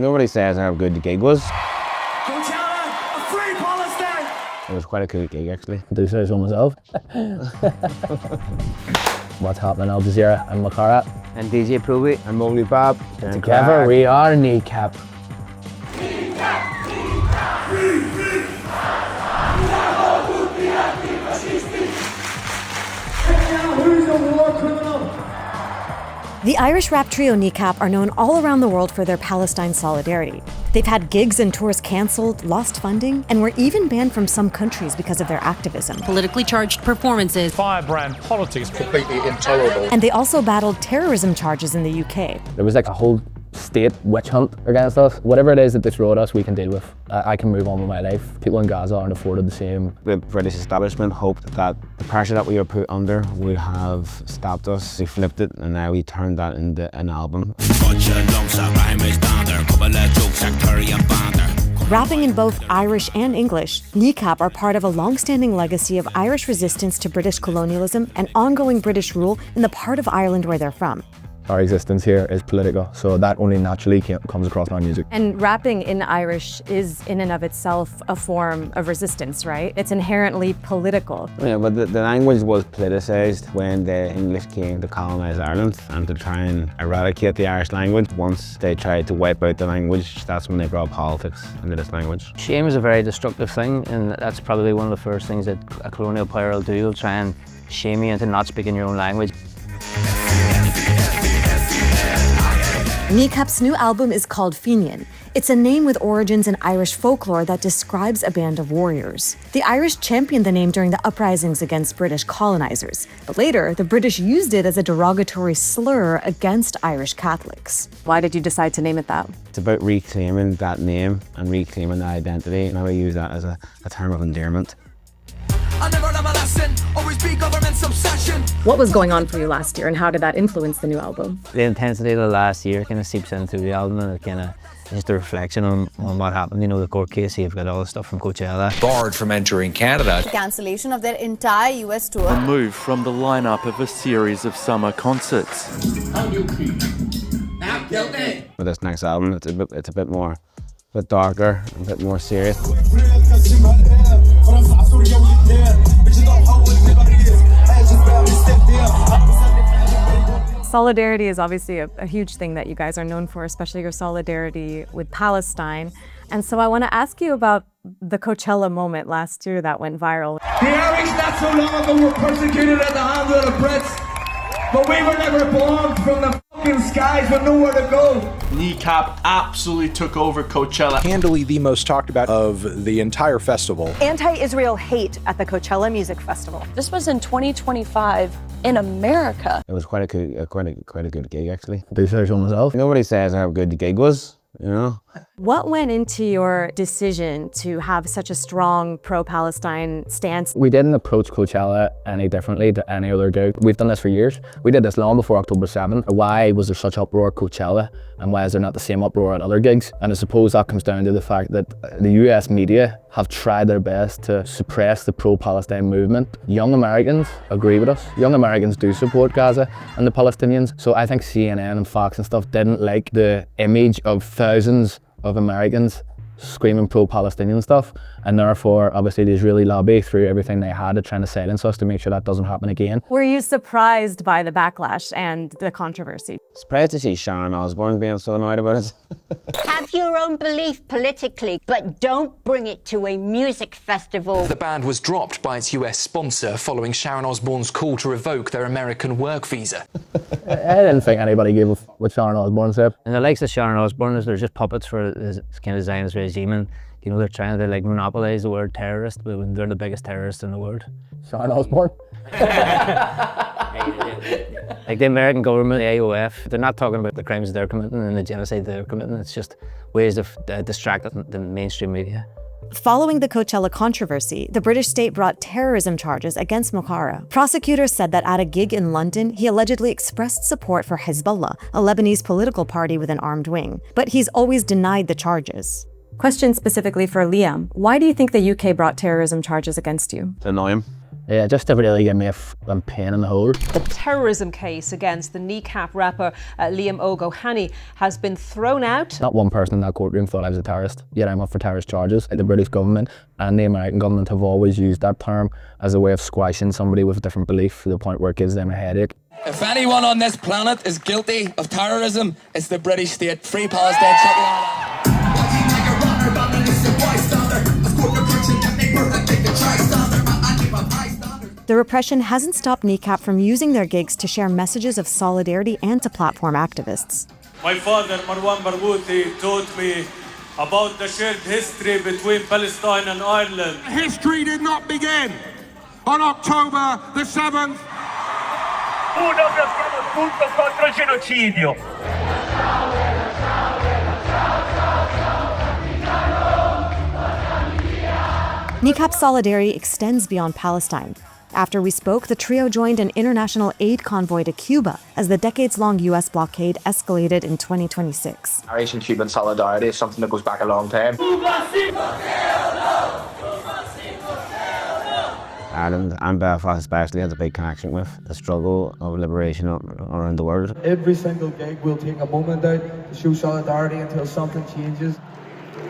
Nobody says how good the gig was. Coachella, a free Palestine! It was quite a cool gig, actually. Do say so myself. What's happening, Al Jazeera? I'm Makara. And DJ Proby and Mowgli Bob. Together we are Kneecap. The Irish rap trio Kneecap are known all around the world for their Palestine solidarity. They've had gigs and tours cancelled, lost funding, and were even banned from some countries because of their activism. Politically charged performances. Firebrand politics. Completely intolerable. And they also battled terrorism charges in the UK. There was like a whole state witch hunt against us. Whatever it is that they throw at us, we can deal with. I can move on with my life. People in Gaza aren't afforded the same. The British establishment hoped that the pressure that we were put under would have stopped us. We flipped it, and now we turned that into an album. Rapping in both Irish and English, Kneecap are part of a long-standing legacy of Irish resistance to British colonialism and ongoing British rule in the part of Ireland where they're from. Our existence here is political, so that only naturally comes across my music. And rapping in Irish is in and of itself a form of resistance, right? It's inherently political. Yeah, but the language was politicised when the English came to colonise Ireland and to try and eradicate the Irish language. Once they tried to wipe out the language, that's when they brought politics into this language. Shame is a very destructive thing, and that's probably one of the first things that a colonial power will do. It'll try and shame you into not speaking your own language. Kneecap's new album is called Fenian. It's a name with origins in Irish folklore that describes a band of warriors. The Irish championed the name during the uprisings against British colonizers, but later the British used it as a derogatory slur against Irish Catholics. Why did you decide to name it that? It's about reclaiming that name and reclaiming that identity, and I would use that as a term of endearment. I never learn my lesson, always be government's obsession. What was going on for you last year, and how did that influence the new album? The intensity of the last year kind of seeps into the album, and it kind of just a reflection on what happened. You know, the court case, you've got all the stuff from Coachella. Barred from entering Canada. Cancellation of their entire US tour. Removed from the lineup of a series of summer concerts. With this next album, it's a bit more, a bit darker, a bit more serious. Solidarity is obviously a huge thing that you guys are known for, especially your solidarity with Palestine. And so I want to ask you about the Coachella moment last year that went viral. The Irish not so long ago were persecuted at the hands of the Brits, but we were never bombed from the fucking skies with nowhere to go. Kneecap absolutely took over Coachella. Handily the most talked about of the entire festival. Anti-Israel hate at the Coachella Music Festival. This was in 2025 in America. It was quite a good gig, actually. Do say so myself. Nobody says how good the gig was, you know? What went into your decision to have such a strong pro-Palestine stance? We didn't approach Coachella any differently to any other gig. We've done this for years. We did this long before October 7th. Why was there such uproar at Coachella, and why is there not the same uproar at other gigs? And I suppose that comes down to the fact that the US media have tried their best to suppress the pro-Palestine movement. Young Americans agree with us. Young Americans do support Gaza and the Palestinians. So I think CNN and Fox and stuff didn't like the image of thousands of Americans screaming pro-Palestinian stuff, and therefore obviously the Israeli lobby threw everything they had to try to silence us to make sure that doesn't happen again. Were you surprised by the backlash and the controversy? Surprised to see Sharon Osbourne being so annoyed about it. Have your own belief politically, but don't bring it to a music festival. The band was dropped by its US sponsor following Sharon Osbourne's call to revoke their American work visa. I didn't think anybody gave a f what Sharon Osbourne said. And the likes of Sharon Osbourne, they're just puppets for this kind of Zionist regime, and you know, they're trying to like monopolize the word terrorist, but when they're the biggest terrorists in the world. Sharon Osbourne? Like the American government, the AOF, they're not talking about the crimes they're committing and the genocide they're committing. It's just ways of distracting the mainstream media. Following the Coachella controversy, the British state brought terrorism charges against Makara. Prosecutors said that at a gig in London, he allegedly expressed support for Hezbollah, a Lebanese political party with an armed wing. But he's always denied the charges. Question specifically for Liam. Why do you think the UK brought terrorism charges against you? To annoy him. Yeah, just to really give me a pain in the hole. The terrorism case against the Kneecap rapper Liam O'Gohany has been thrown out. Not one person in that courtroom thought I was a terrorist, yet I'm up for terrorist charges. The British government and the American government have always used that term as a way of squashing somebody with a different belief to the point where it gives them a headache. If anyone on this planet is guilty of terrorism, it's the British state. Free Palestine, check it out. The repression hasn't stopped Kneecap from using their gigs to share messages of solidarity and to platform activists. My father, Marwan Barghouti, taught me about the shared history between Palestine and Ireland. History did not begin on October the 7th. Uno che abbiamo tutto contro il genocidio. Kneecap's solidarity extends beyond Palestine. After we spoke, the trio joined an international aid convoy to Cuba as the decades-long U.S. blockade escalated in 2026. Irish and Cuban solidarity is something that goes back a long time. Ireland and Belfast especially has a big connection with the struggle of liberation around the world. Every single gig will take a moment out to show solidarity until something changes.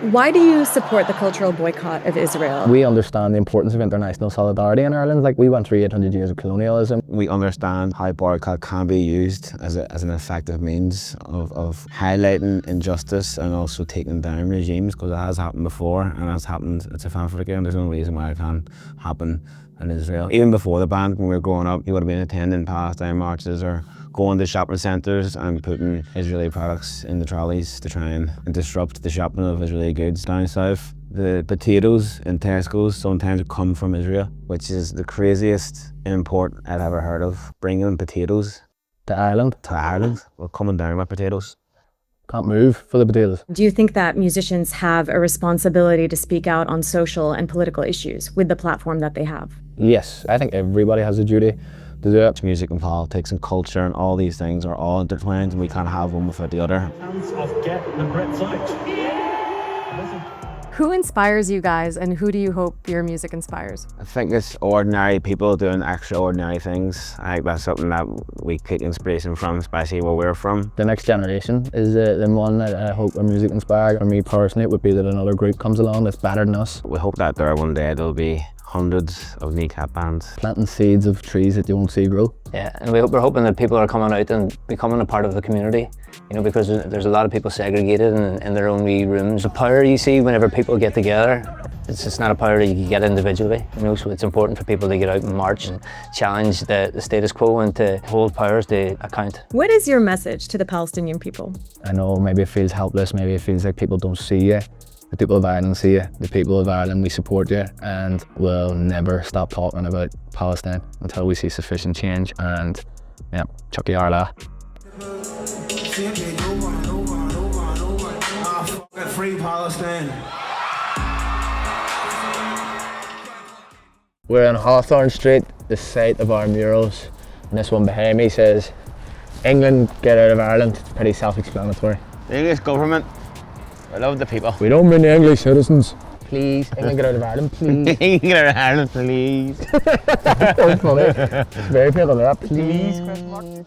Why do you support the cultural boycott of Israel? We understand the importance of international solidarity in Ireland. Like, we went through 800 years of colonialism. We understand how boycott can be used as an effective means of highlighting injustice and also taking down regimes, because it has happened before and it's happened in South Africa, and there's no reason why it can't happen in Israel. Even before the ban, when we were growing up, you would have been attending Palestine marches or going to shopping centres and putting Israeli products in the trolleys to try and disrupt the shopping of Israeli goods down south. The potatoes in Tesco's sometimes come from Israel, which is the craziest import I've ever heard of. Bringing potatoes to Ireland. We're coming down with potatoes. Can't move for the potatoes. Do you think that musicians have a responsibility to speak out on social and political issues with the platform that they have? Yes, I think everybody has a duty to do it. Music and politics and culture and all these things are all intertwined, and we can't have one without the other. Of getting the Brits out. Who inspires you guys, and who do you hope your music inspires? I think it's ordinary people doing extraordinary things. I think that's something that we take inspiration from, especially where we're from. The next generation is the one that I hope our music inspires. For me personally, it would be that another group comes along that's better than us. We hope that there one day there'll be hundreds of Kneecap bands. Planting seeds of trees that you won't see grow. Yeah, and we're hoping that people are coming out and becoming a part of the community, you know, because there's a lot of people segregated in their own wee rooms. The power you see whenever people get together, it's not a power that you can get individually, you know, so it's important for people to get out and march and challenge the status quo and to hold powers to account. What is your message to the Palestinian people? I know maybe it feels helpless, maybe it feels like people don't see you. The people of Ireland see you, the people of Ireland, we support you, and we'll never stop talking about Palestine until we see sufficient change. And yeah, Chucky Arla. Free Palestine. We're on Hawthorne Street, the site of our murals, and this one behind me says, "England, get out of Ireland." It's pretty self-explanatory. The English government, I love the people. We don't mean the English citizens. Please, England, get out of Ireland, please. England, get out of Ireland, please. That's funny. It's very people there, please.